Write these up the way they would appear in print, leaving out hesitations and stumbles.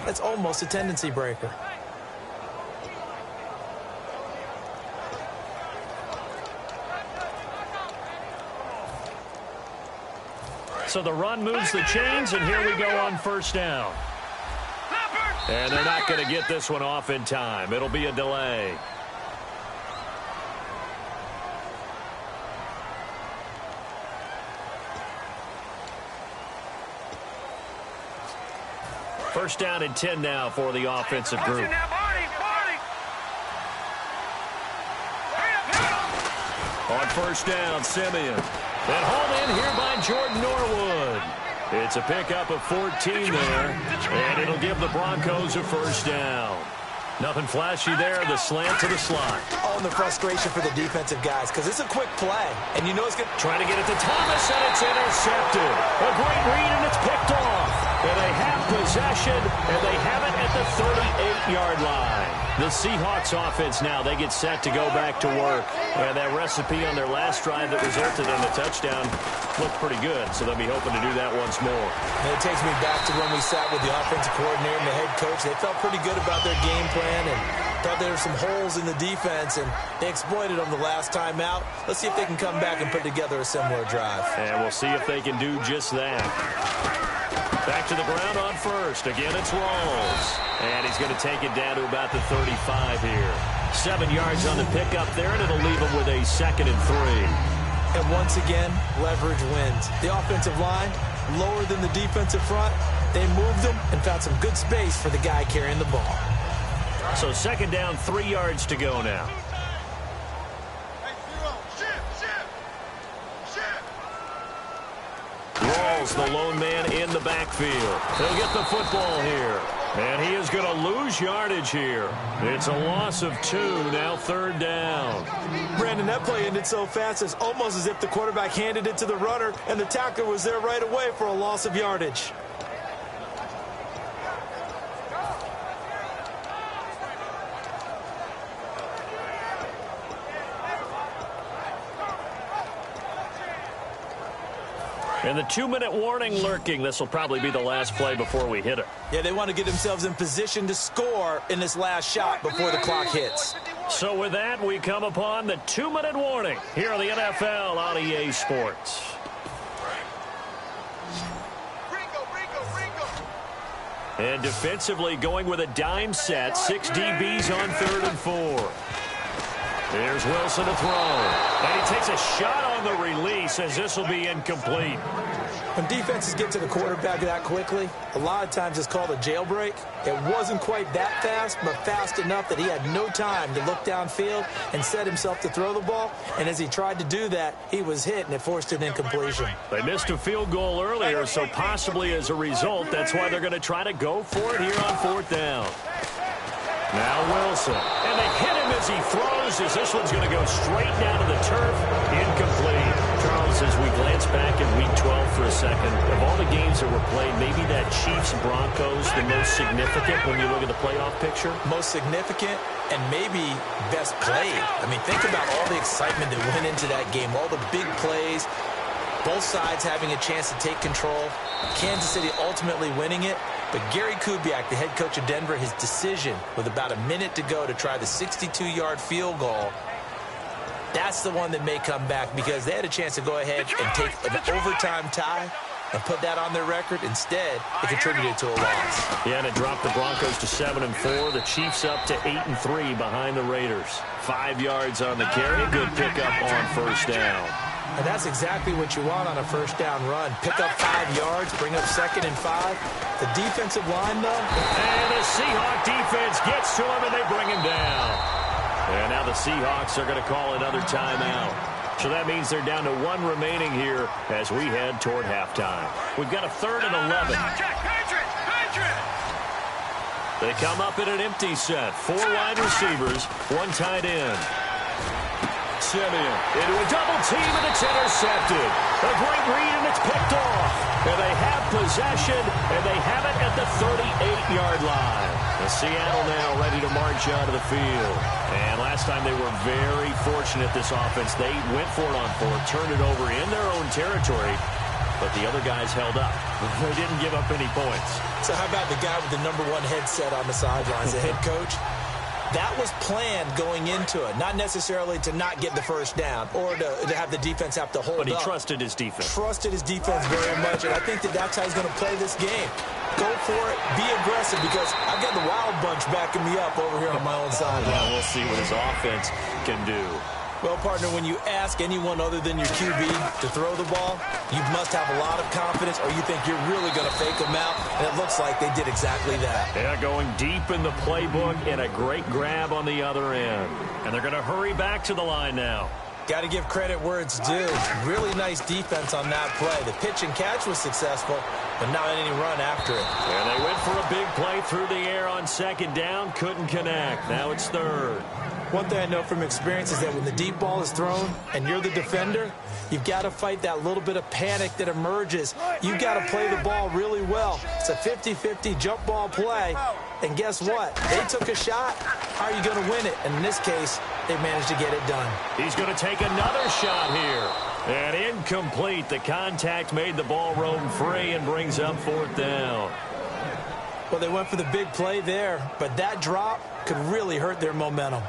That's almost a tendency breaker. So the run moves the chains, and here we go on first down. And they're not going to get this one off in time. It'll be a delay. First down and 10 now for the offensive group. On first down, Simeon. And hauled in here by Jordan Norwood. It's a pickup of 14 there, and it'll give the Broncos a first down. Nothing flashy there, the slant to the slot. Oh, and the frustration for the defensive guys, because it's a quick play, and you know it's going to... Trying to get it to Thomas, and it's intercepted. A great read, and it's picked off. And they have possession, and they have it at the 38-yard line. The Seahawks offense now, they get set to go back to work. And that recipe on their last drive that resulted in a touchdown looked pretty good, so they'll be hoping to do that once more. And it takes me back to when we sat with the offensive coordinator and the head coach. They felt pretty good about their game plan and thought there were some holes in the defense, and they exploited them the last time out. Let's see if they can come back and put together a similar drive. And we'll see if they can do just that. Back to the ground on first. Again, it's Rawls. And he's going to take it down to about the 35 here. 7 yards on the pickup there, and it'll leave him with a 2nd and 3. And once again, leverage wins. The offensive line, lower than the defensive front. They moved them and found some good space for the guy carrying the ball. So 2nd down, 3 yards to go now. Rawls, the lone man in the backfield. He'll get the football here. And he is going to lose yardage here. It's a loss of 2, now 3rd down. Brandon, that play ended so fast, it's almost as if the quarterback handed it to the runner, and the tackler was there right away for a loss of yardage. And the 2-minute warning lurking. This will probably be the last play before we hit it. Yeah, they want to get themselves in position to score in this last shot before the clock hits. So with that, we come upon the 2-minute warning here on the NFL on EA Sports. And defensively going with a dime set. 6 DBs on 3rd and 4. Here's Wilson to throw. And he takes a shot on the release as this will be incomplete. When defenses get to the quarterback that quickly, a lot of times it's called a jailbreak. It wasn't quite that fast, but fast enough that he had no time to look downfield and set himself to throw the ball. And as he tried to do that, he was hit, and it forced an incompletion. They missed a field goal earlier, so possibly as a result, that's why they're going to try to go for it here on 4th down. Now Wilson, and they hit him as he throws, as this one's going to go straight down to the turf, incomplete. Charles, as we glance back at Week 12 for a second, of all the games that were played, maybe that Chiefs-Broncos the most significant when you look at the playoff picture? Most significant and maybe best played. I mean, think about all the excitement that went into that game, all the big plays, both sides having a chance to take control, Kansas City ultimately winning it. But Gary Kubiak, the head coach of Denver, his decision with about a minute to go to try the 62-yard field goal, that's the one that may come back because they had a chance to go ahead and take an overtime tie and put that on their record. Instead, it contributed to a loss. Yeah, and it dropped the Broncos to 7-4. The Chiefs up to 8-3 behind the Raiders. 5 yards on the carry. Good pickup on first down. And that's exactly what you want on a first down run. Pick up 5 yards, bring up 2nd and 5. The defensive line, though. And the Seahawk defense gets to him, and they bring him down. And now the Seahawks are going to call another timeout. So that means they're down to 1 remaining here as we head toward halftime. We've got a 3rd and 11. They come up in an empty set. 4 wide receivers, 1 tight end. Simeon into a double team, and it's intercepted. A great read, and it's picked off. And they have possession, and they have it at the 38-yard line. And Seattle now ready to march out of the field. And last time they were very fortunate, this offense. They went for it on 4, turned it over in their own territory, but the other guys held up. They didn't give up any points. So how about the guy with the #1 headset on the sidelines, the head coach? That was planned going into it, not necessarily to not get the first down or to have the defense have to hold up. But he trusted his defense. Trusted his defense very much, and I think that's how he's going to play this game. Go for it, be aggressive, because I've got the Wild Bunch backing me up over here on my own sideline. Well, we'll see what his offense can do. Well, partner, when you ask anyone other than your QB to throw the ball, you must have a lot of confidence, or you think you're really going to fake them out, and it looks like they did exactly that. Yeah, going deep in the playbook and a great grab on the other end. And they're going to hurry back to the line now. Got to give credit where it's due. Really nice defense on that play. The pitch and catch was successful, but not any run after it. And they went for a big play through the air on second down. Couldn't connect. Now it's third. One thing I know from experience is that when the deep ball is thrown and you're the defender, you've got to fight that little bit of panic that emerges. You've got to play the ball really well. It's a 50-50 jump ball play. And guess what? They took a shot. How are you going to win it? And in this case, they managed to get it done. He's going to take another shot here. And incomplete. The contact made the ball roam free and brings up fourth down. Well, they went for the big play there, but that drop could really hurt their momentum.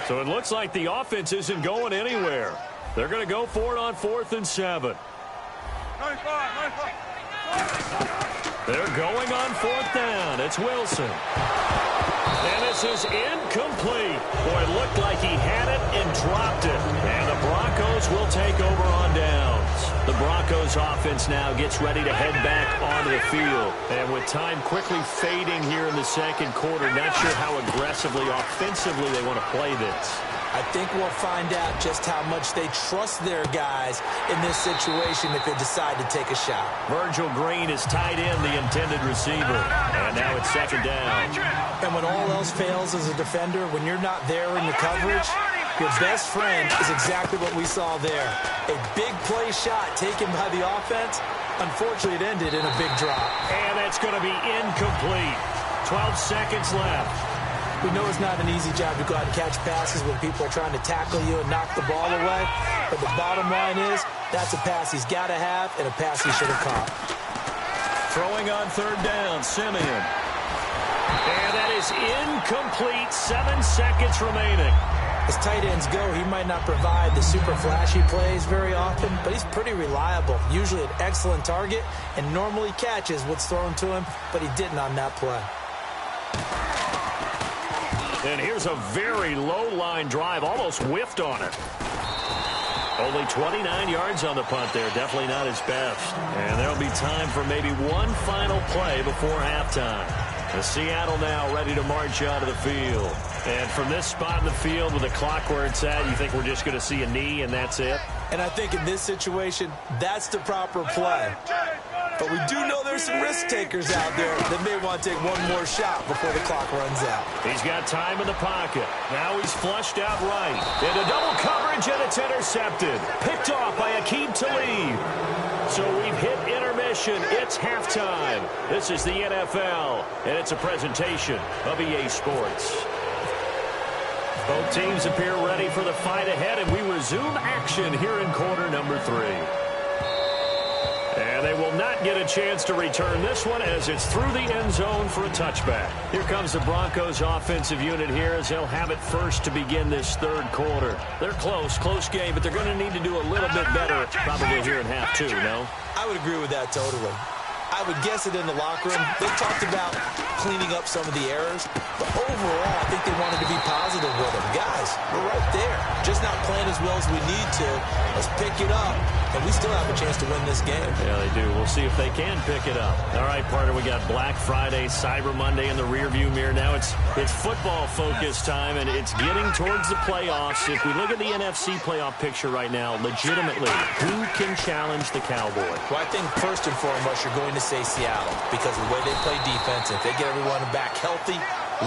So it looks like the offense isn't going anywhere. They're going to go for it on 4th and 7. They're going on 4th down. It's Wilson. And this is incomplete. Boy, it looked like he had it and dropped it. And the Broncos will take over on downs. The Broncos offense now gets ready to head back onto the field. And with time quickly fading here in the second quarter, not sure how aggressively, offensively they want to play this. I think we'll find out just how much they trust their guys in this situation if they decide to take a shot. Virgil Green is tied in, the intended receiver. And now it's second down. And when all else fails as a defender, when you're not there in the coverage, your best friend is exactly what we saw there. A big play shot taken by the offense. Unfortunately, it ended in a big drop. And that's going to be incomplete. 12 seconds left. We know it's not an easy job to go out and catch passes when people are trying to tackle you and knock the ball away. But the bottom line is, that's a pass he's got to have and a pass he should have caught. Throwing on 3rd down, Simeon. And that is incomplete. 7 seconds remaining. As tight ends go, he might not provide the super flashy plays very often, but he's pretty reliable. Usually an excellent target and normally catches what's thrown to him, but he didn't on that play. And here's a very low-line drive, almost whiffed on it. Only 29 yards on the punt there, definitely not his best. And there'll be time for maybe one final play before halftime. The Seattle now ready to march out of the field. And from this spot in the field with the clock where it's at, you think we're just going to see a knee and that's it? And I think in this situation, that's the proper play. But we do know there's some risk takers out there that may want to take one more shot before the clock runs out. He's got time in the pocket. Now he's flushed out right. Into double coverage, and it's intercepted. Picked off by Aqib Talib. So we've hit intermission. It's halftime. This is the NFL, and it's a presentation of EA Sports. Both teams appear ready for the fight ahead, and we resume action here in quarter number 3. And they will not get a chance to return this one as it's through the end zone for a touchback. Here comes the Broncos offensive unit here as they'll have it first to begin this third quarter. They're close game, but they're going to need to do a little bit better probably here in half 2, no? I would agree with that totally. I would guess it in the locker room. They talked about cleaning up some of the errors, but overall, I think they wanted to be positive with them. Guys, we're right there. Just not playing as well as we need to. Let's pick it up, and we still have a chance to win this game. Yeah, they do. We'll see if they can pick it up. All right, partner, we got Black Friday, Cyber Monday in the rearview mirror. Now it's football focus time, and it's getting towards the playoffs. If we look at the NFC playoff picture right now, legitimately, who can challenge the Cowboys? Well, I think first and foremost, you're going to say Seattle because of the way they play defense. If they get everyone back healthy,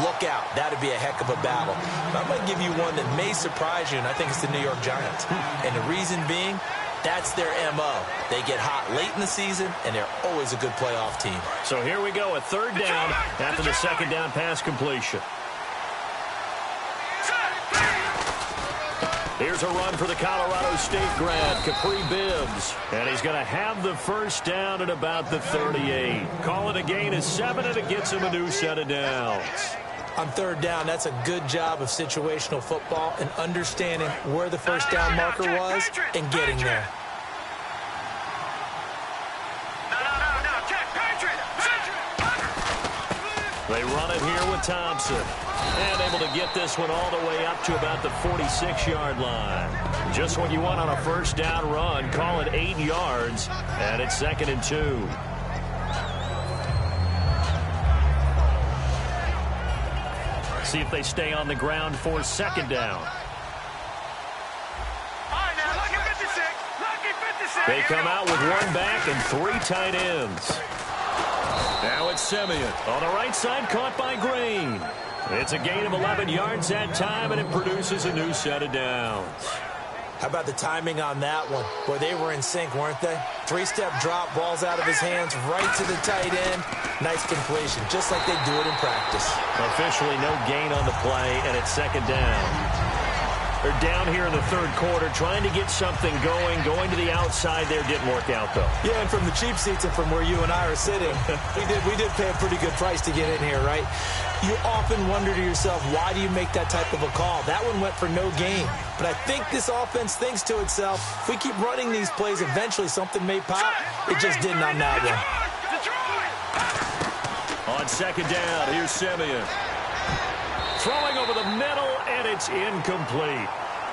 look out. That'd be a heck of a battle. But I might give you one that may surprise you, and I think it's the New York Giants. And the reason being, that's their MO. They get hot late in the season, and they're always a good playoff team. So here we go, a 3rd down after the second down pass completion. Here's a run for the Colorado State grad, Capri Bibbs. And he's going to have the first down at about the 38. Call it a gain of 7, and it gets him a new set of downs. On third down, that's a good job of situational football and understanding where the first down marker was and getting there. They run it here with Thompson. And able to get this one all the way up to about the 46-yard line. Just what you want on a first down run. Call it 8 yards. And it's 2nd and 2. See if they stay on the ground for 2nd down. They come out with 1 back and 3 tight ends. Now it's Simeon. On the right side, caught by Green. It's a gain of 11 yards that time, and it produces a new set of downs. How about the timing on that one? Boy, they were in sync, weren't they? 3-step drop, ball's out of his hands, right to the tight end. Nice completion, just like they do it in practice. Officially no gain on the play, and it's 2nd down. They're down here in the 3rd quarter, trying to get something going. Going to the outside there didn't work out, though. Yeah, and from the cheap seats and from where you and I are sitting, we did pay a pretty good price to get in here, right? You often wonder to yourself, why do you make that type of a call? That one went for no gain. But I think this offense thinks to itself, if we keep running these plays, eventually something may pop. It just didn't on that one. On 2nd down, here's Simeon. Throwing over the middle, and it's incomplete.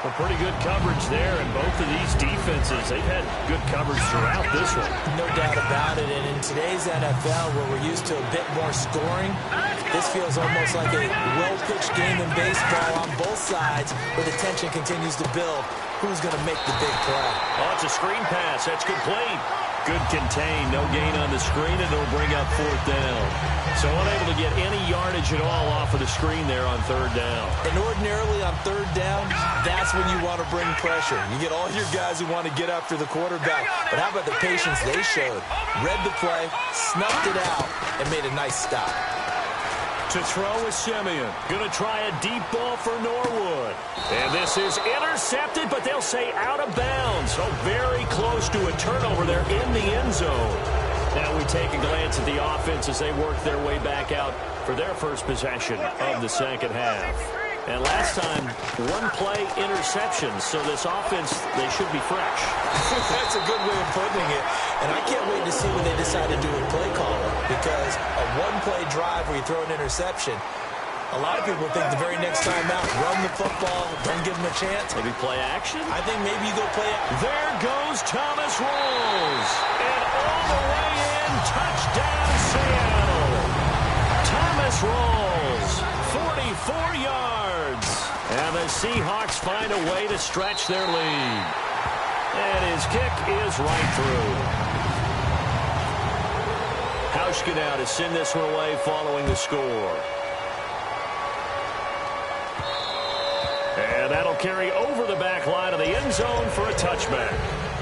A pretty good coverage there, and both of these defenses, they've had good coverage throughout this one. No doubt about it, and in today's NFL, where we're used to a bit more scoring, this feels almost like a well-pitched game in baseball on both sides, where the tension continues to build. Who's going to make the big play? Oh, it's a screen pass. That's complete. Good contain. No gain on the screen, and it'll bring up 4th down. So unable to get any yardage at all off of the screen there on 3rd down. And ordinarily on 3rd down, that's when you want to bring pressure. You get all your guys who want to get after the quarterback. But how about the patience they showed? Read the play, snuffed it out, and made a nice stop. To throw is Simeon. Going to try a deep ball for Norwood. And this is intercepted, but they'll say out of bounds. So very close to a turnover there in the end zone. Now we take a glance at the offense as they work their way back out for their first possession of the 2nd half. And last time, 1 play interceptions, so this offense, they should be fresh. That's a good way of putting it. And I can't wait to see what they decide to do with play calling, because a 1-play drive where you throw an interception, a lot of people think the very next time out, run the football, don't give them a chance. Maybe play action? I think maybe you go play action. There goes Thomas Rolls. And all the way in, touchdown Seattle. Thomas Rolls, 44 yards. And the Seahawks find a way to stretch their lead. And his kick is right through. Hauschka now to send this one away following the score. And that'll carry over the back line of the end zone for a touchback.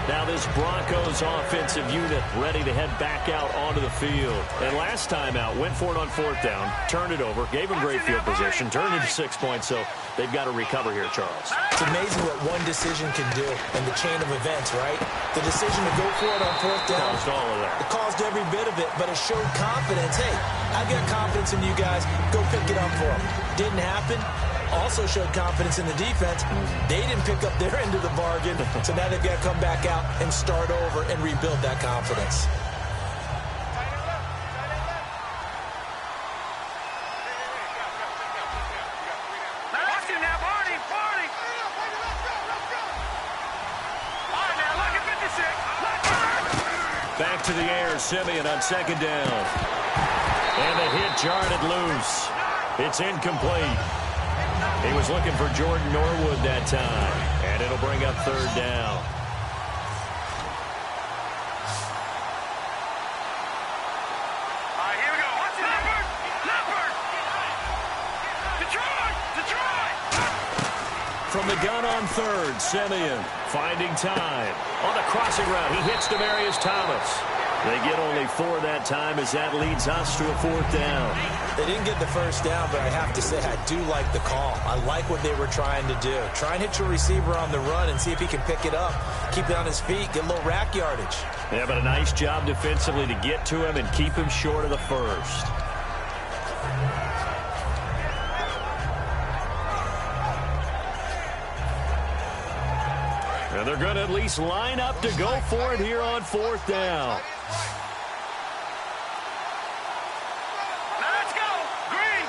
Now this Broncos offensive unit ready to head back out onto the field. And last time out, went for it on 4th down, turned it over, gave them great field position, turned into 6 points, so they've got to recover here, Charles. It's amazing what one decision can do in the chain of events, right? The decision to go for it on 4th down. Caused all of that. It caused every bit of it, but it showed confidence. Hey, I've got confidence in you guys. Go pick it up for them. Didn't happen. Also showed confidence in the defense. They didn't pick up their end of the bargain, so now they've got to come back out and start over and rebuild that confidence. Back to the air, Simeon on 2nd down. And the hit jarred it loose. It's incomplete. He was looking for Jordan Norwood that time. And it'll bring up 3rd down. Here we go. Leopard. Detroit. From the gun on 3rd, Simeon finding time. On the crossing route, he hits Demaryius Thomas. They get only 4 that time as that leads us to a 4th down. They didn't get the first down, but I have to say I do like the call. I like what they were trying to do. Try and hit your receiver on the run and see if he can pick it up. Keep it on his feet, get a little rack yardage. Yeah, but a nice job defensively to get to him and keep him short of the first. And they're going to at least line up to go for it here on 4th down. Let's go. Green,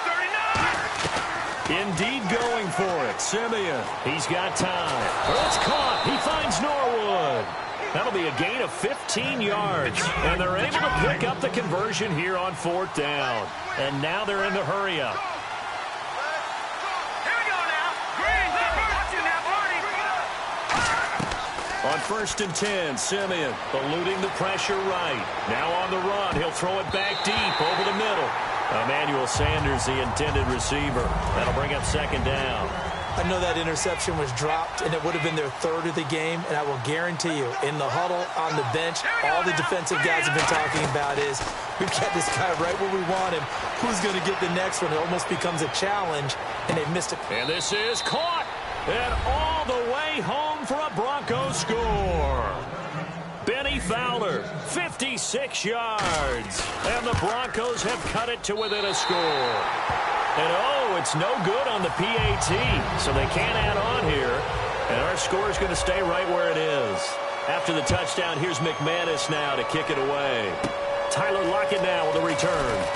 39. Indeed going for it. Simeon, he's got time. It's caught. He finds Norwood. That'll be a gain of 15 yards. And they're able to pick up the conversion here on 4th down. And now they're in the hurry-up. Here we go now. Green, watching that party. On 1st and 10, Simeon eluding the pressure right. Now on the run, he'll throw it back deep over the middle. Emmanuel Sanders, the intended receiver. That'll bring up 2nd down. I know that interception was dropped, and it would have been their 3rd of the game, and I will guarantee you, in the huddle, on the bench, all the defensive guys have been talking about is, we've got this guy right where we want him. Who's going to get the next one? It almost becomes a challenge, and they missed it. And this is caught, and all the way home for a Broncos score. Benny Fowler, 56 yards, and the Broncos have cut it to within a score. And, oh, it's no good on the PAT, so they can't add on here. And our score is going to stay right where it is. After the touchdown, here's McManus now to kick it away. Tyler Lockett now with a return.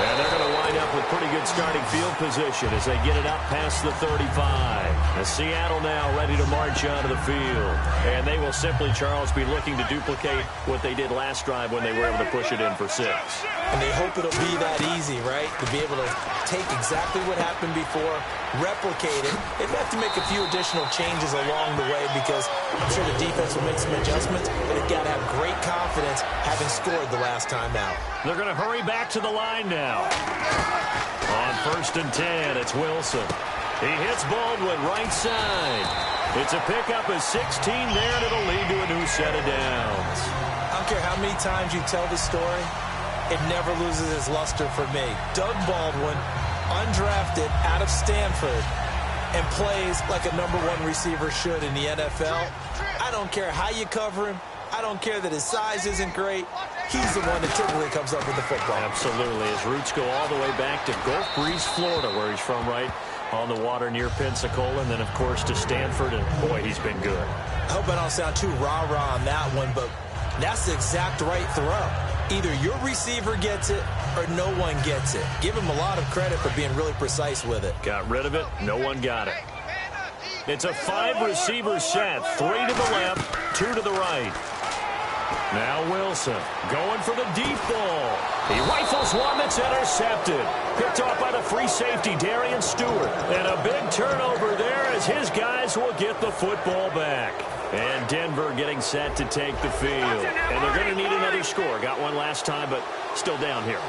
And they're going to wind up with pretty good starting field position as they get it up past the 35. And Seattle now ready to march onto the field. And they will simply, Charles, be looking to duplicate what they did last drive when they were able to push it in for 6. And they hope it'll be that easy, right? To be able to take exactly what happened before, replicate it. They've got to make a few additional changes along the way because I'm sure the defense will make some adjustments, but they've got to have great confidence having scored the last time out. They're going to hurry back to the line now. On 1st and 10, it's Wilson. He hits Baldwin right side. It's a pickup of 16 there, and it'll lead to a new set of downs. I don't care how many times you tell the story, it never loses its luster for me. Doug Baldwin, undrafted out of Stanford, and plays like a #1 receiver should in the NFL. I don't care how you cover him. I don't care that his size isn't great. He's the one that typically comes up with the football. Absolutely. His roots go all the way back to Gulf Breeze, Florida, where he's from, right on the water near Pensacola, and then, of course, to Stanford, and, boy, he's been good. I hope I don't sound too rah-rah on that one, but that's the exact right throw. Either your receiver gets it or no one gets it. Give him a lot of credit for being really precise with it. Got rid of it. No one got it. It's a 5-receiver set. 3 to the left, 2 to the right. Now Wilson going for the deep ball. He rifles one that's intercepted. Picked off by the free safety, Darian Stewart. And a big turnover there as his guys will get the football back. And Denver getting set to take the field. And they're going to need another score. Got one last time, but still down here.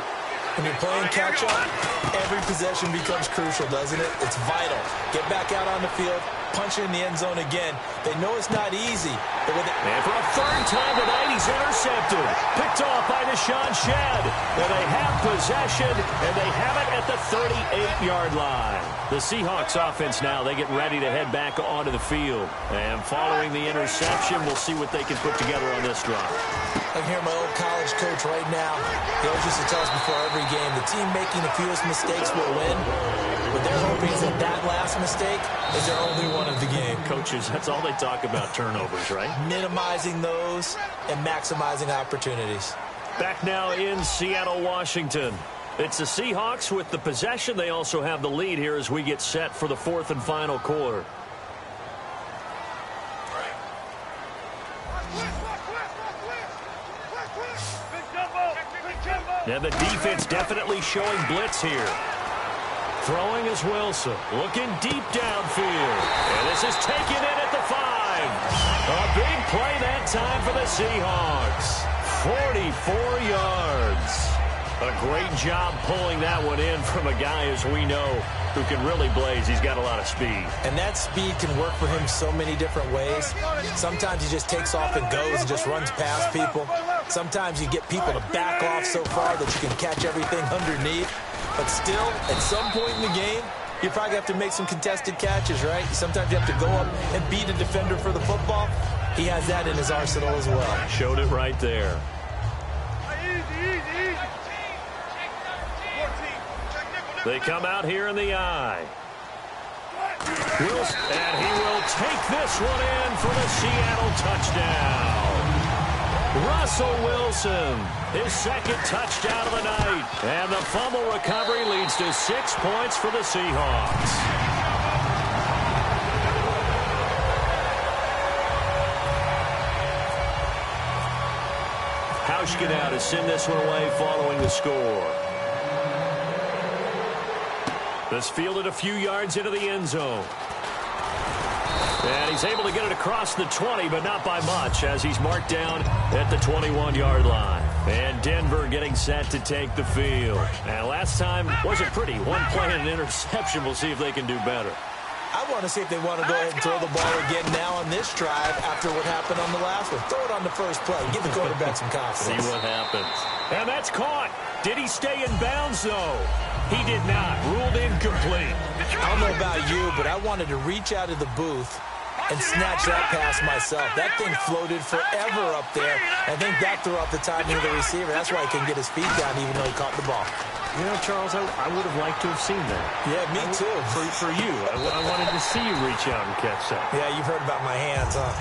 When you're playing catch-up, every possession becomes crucial, doesn't it? It's vital. Get back out on the field, punch it in the end zone again. They know it's not easy. But with it and for a 3rd time tonight, he's intercepted. Picked off by Deshaun Shedd. And they have possession, and they have it at the 38-yard line. The Seahawks offense now, they get ready to head back onto the field. And following the interception, we'll see what they can put together on this drive. I can hear my old college coach right now. He always used to tell us before every game, the team making the fewest mistakes will win. What they're hoping is that that last mistake is their only one of the game. Coaches, that's all they talk about, turnovers, right? Minimizing those and maximizing opportunities. Back now in Seattle, Washington. It's the Seahawks with the possession. They also have the lead here as we get set for the 4th and final quarter. And the defense definitely showing blitz here. Throwing is Wilson. Looking deep downfield. And this is taken in at the 5. A big play that time for the Seahawks. 44 yards. A great job pulling that one in from a guy, as we know, who can really blaze. He's got a lot of speed. And that speed can work for him so many different ways. Sometimes he just takes off and goes and just runs past people. Sometimes you get people to back off so far that you can catch everything underneath. But still, at some point in the game, you probably have to make some contested catches, right? Sometimes you have to go up and beat a defender for the football. He has that in his arsenal as well. Showed it right there. They come out here in the eye. Wilson, and he will take this one in for the Seattle touchdown. Russell Wilson, his second touchdown of the night. And the fumble recovery leads to 6 points for the Seahawks. Hauschka now to send this one away following the score. This fielded a few yards into the end zone. And he's able to get it across the 20, but not by much, as he's marked down at the 21-yard line. And Denver getting set to take the field. And last time wasn't pretty. One play and an interception. We'll see if they can do better. I want to see if they want to go ahead and throw the ball again now on this drive after what happened on the last one. Throw it on the first play. Give the quarterback some confidence. See what happens. And that's caught. Did he stay in bounds, though? He did not. Ruled incomplete. I don't know about you, but I wanted to reach out of the booth and snatch that pass myself. That thing floated forever up there. I think that threw off the timing of the receiver. That's why he couldn't get his feet down even though he caught the ball. You know, Charles, I would have liked to have seen that. Yeah, me too. For you. I wanted to see you reach out and catch that. Yeah, you've heard about my hands, huh?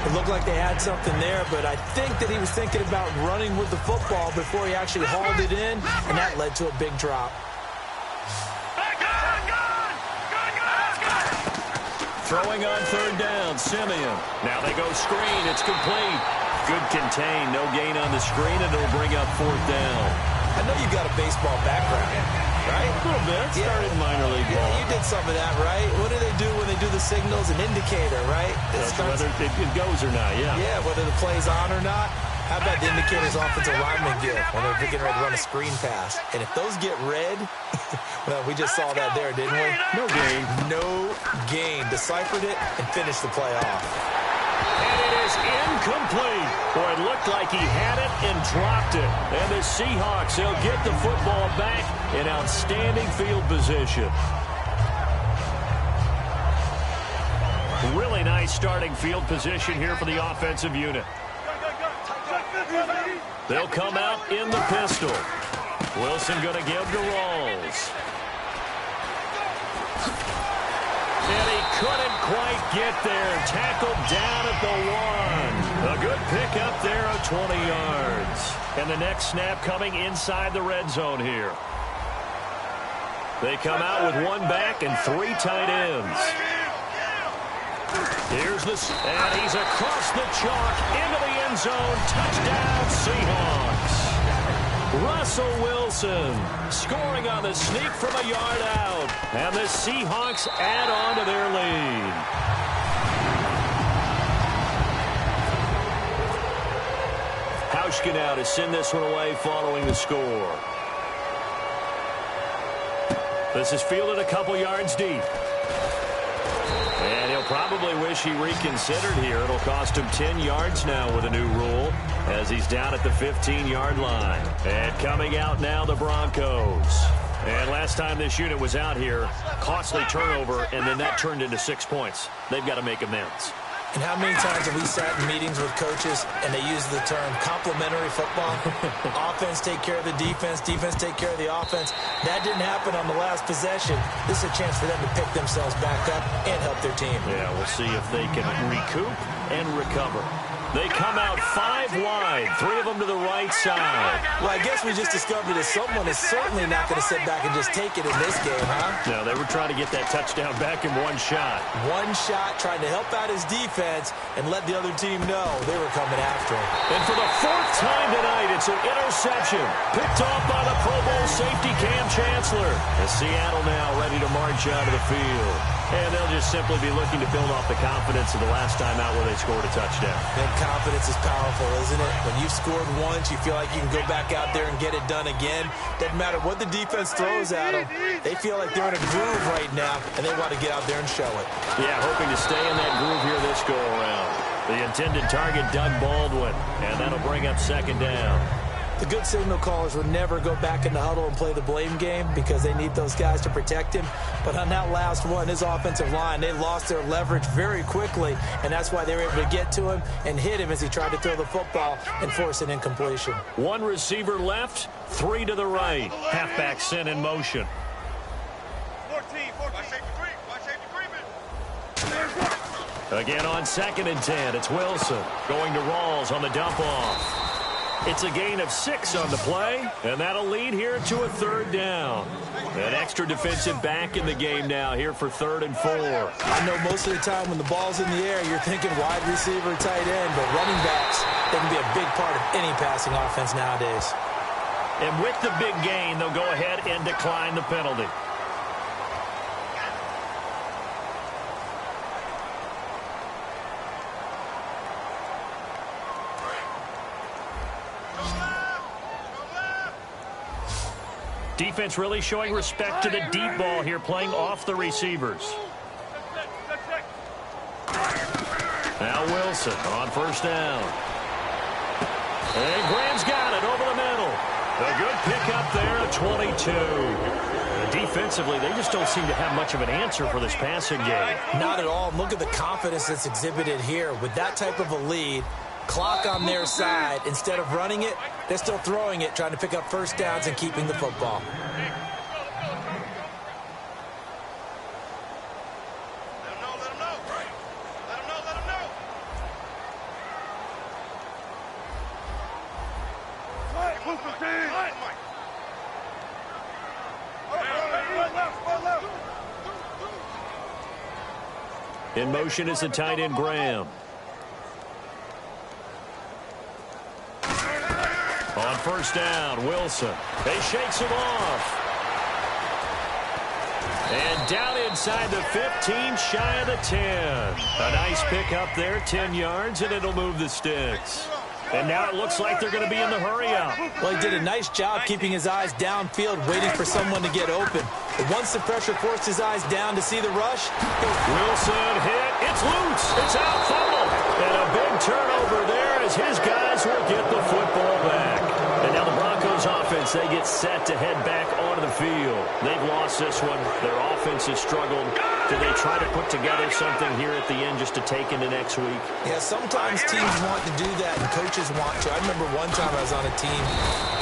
It looked like they had something there, but I think that he was thinking about running with the football before he actually hauled it in, and that led to a big drop. Throwing on third down, Simeon. Now they go screen. It's complete. Good contain. No gain on the screen, and it'll bring up fourth down. I know you've got a baseball background, right? A little bit. Started in minor league ball. Yeah, you did some of that, right? What do they do when they do the signals? An indicator, right? Whether it goes or not, yeah. Yeah, whether the play's on or not. How about the indicators offensive linemen give when they're getting ready to run a screen pass? And if those get red, well, we just saw that there, didn't we? No gain. No gain. Deciphered it and finished the play off. And it is incomplete. Boy, it looked like he had it and dropped it. And the Seahawks, they'll get the football back in outstanding field position. Really nice starting field position here for the offensive unit. They'll come out in the pistol. Wilson going to give to Rawls. And he couldn't quite get there. Tackled down at the 1. A good pickup there of 20 yards. And the next snap coming inside the red zone here. They come out with one back and 3 tight ends. Here's this, and he's across the chalk into the end zone. Touchdown, Seahawks. Russell Wilson scoring on the sneak from a yard out. And the Seahawks add on to their lead. Hauschka now to send this one away following the score. This is fielded a couple yards deep. And he'll probably wish he reconsidered here. It'll cost him 10 yards now with a new rule as he's down at the 15-yard line. And coming out now, the Broncos. And last time this unit was out here, costly turnover, and then that turned into 6 points. They've got to make amends. And how many times have we sat in meetings with coaches and they use the term complementary football? Offense take care of the defense, defense take care of the offense. That didn't happen on the last possession. This is a chance for them to pick themselves back up and help their team. Yeah, we'll see if they can recoup and recover. They come out 5 wide, 3 of them to the right side. Well, I guess we just discovered that someone is certainly not going to sit back and just take it in this game, huh? No, they were trying to get that touchdown back in one shot. One shot, trying to help out his defense and let the other team know they were coming after him. And for the 4th time tonight, it's an interception. Picked off by the Pro Bowl safety Cam Chancellor. As Seattle now ready to march out of the field. And they'll just simply be looking to build off the confidence of the last time out where they scored a touchdown. And confidence is powerful, isn't it? When you've scored once, you feel like you can go back out there and get it done again. Doesn't matter what the defense throws at them. They feel like they're in a groove right now, and they want to get out there and show it. Yeah, hoping to stay in that groove here this go-around. The intended target, Doug Baldwin, and that'll bring up second down. The good signal callers would never go back in the huddle and play the blame game because they need those guys to protect him. But on that last one, his offensive line, they lost their leverage very quickly, and that's why they were able to get to him and hit him as he tried to throw the football and force an incompletion. One receiver left, three to the right. Halfback sent in motion. 14. Watch safety creep. Again on 2nd and 10, it's Wilson going to Rawls on the dump off. It's a gain of 6 on the play, and that'll lead here to a 3rd down. An extra defensive back in the game now here for 3rd and 4. I know most of the time when the ball's in the air, you're thinking wide receiver, tight end, but running backs, they can be a big part of any passing offense nowadays. And with the big gain, they'll go ahead and decline the penalty. Defense really showing respect to the deep ball here, playing off the receivers. Now Wilson on 1st down. And Graham's got it over the middle. A good pickup there at 22. Defensively, they just don't seem to have much of an answer for this passing game. Not at all. Look at the confidence that's exhibited here. With that type of a lead, clock on their side, instead of running it, they're still throwing it, trying to pick up 1st downs and keeping the football. In motion is the tight end, Graham. On 1st down, Wilson. He shakes him off. And down inside the 15, shy of the 10. A nice pickup there, 10 yards, and it'll move the sticks. And now it looks like they're going to be in the hurry-up. Well, he did a nice job keeping his eyes downfield, waiting for someone to get open. But once the pressure forced his eyes down to see the rush, Wilson hit. It's loose. It's out, fumble. And a big turnover there as his guys will get the football back. And now the Broncos offense, they get set to head back onto the field. They've lost this one. Their offense has struggled. Do they try to put together something here at the end just to take into next week? Yeah, sometimes teams want to do that and coaches want to. I remember one time I was on a team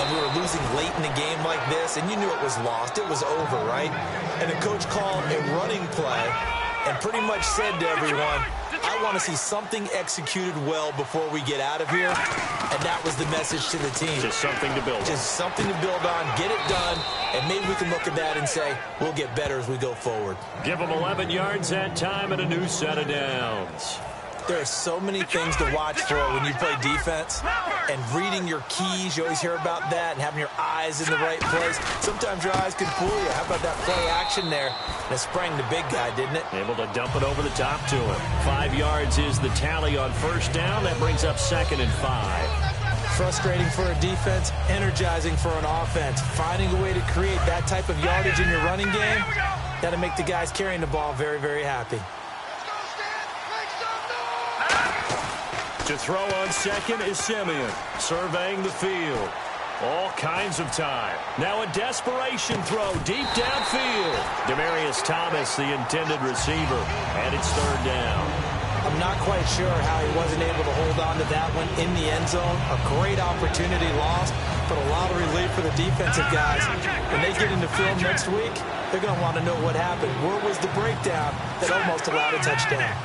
and we were losing late in a game like this, and you knew it was lost. It was over, right? And the coach called a running play and pretty much said to everyone, I want to see something executed well before we get out of here. And that was the message to the team. Just something to build on. Just something to build on, get it done, and maybe we can look at that and say, we'll get better as we go forward. Give them 11 yards that time and a new set of downs. There are so many things to watch for when you play defense, and reading your keys, you always hear about that, and having your eyes in the right place. Sometimes your eyes can fool you. How about that play action there? And it sprang the big guy, didn't it? Able to dump it over the top to him. 5 yards is the tally on 1st down. That brings up 2nd and 5. Frustrating for a defense, energizing for an offense. Finding a way to create that type of yardage in your running game, that'll make the guys carrying the ball very, very happy. To throw on 2nd is Simeon, surveying the field. All kinds of time. Now a desperation throw deep downfield. Demaryius Thomas, the intended receiver, and it's 3rd down. I'm not quite sure how he wasn't able to hold on to that one in the end zone. A great opportunity lost, but a lot of relief for the defensive guys. When they get into film next week, they're going to want to know what happened. Where was the breakdown that almost allowed a touchdown?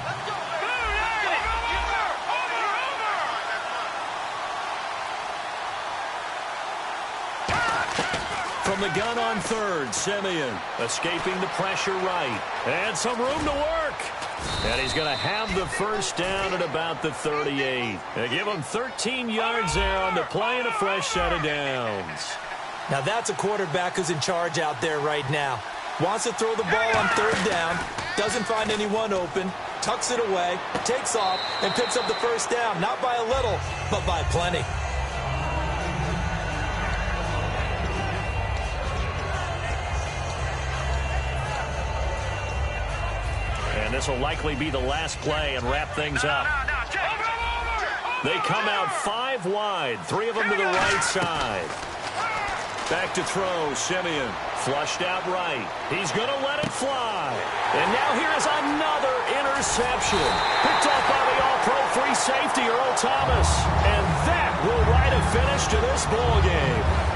From the gun on 3rd, Simeon escaping the pressure right. And some room to work. And he's going to have the 1st down at about the 38. They give him 13 yards there on the play and a fresh set of downs. Now that's a quarterback who's in charge out there right now. Wants to throw the ball on 3rd down, doesn't find anyone open, tucks it away, takes off, and picks up the 1st down. Not by a little, but by plenty. And this will likely be the last play and wrap things up. They come out 5 wide, 3 of them to the right side. Back to throw, Simeon. Flushed out right. He's going to let it fly. And now here's another interception. Picked off by the all-pro free safety, Earl Thomas. And that will write a finish to this ball game.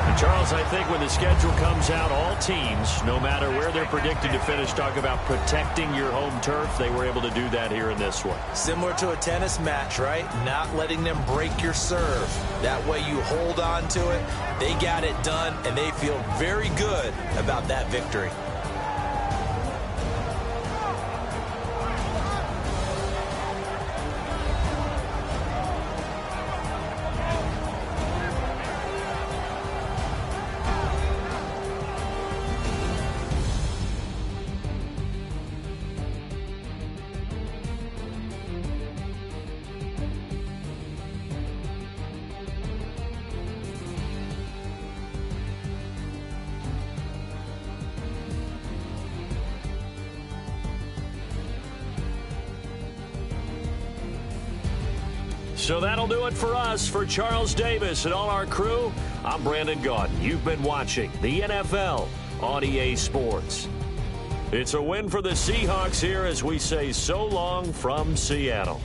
And Charles, I think when the schedule comes out, all teams, no matter where they're predicted to finish, talk about protecting your home turf. They were able to do that here in this one. Similar to a tennis match, right? Not letting them break your serve. That way you hold on to it. They got it done, and they feel very good about that victory. So that'll do it for us. For Charles Davis and all our crew, I'm Brandon Gaudin. You've been watching the NFL on EA Sports. It's a win for the Seahawks here as we say so long from Seattle.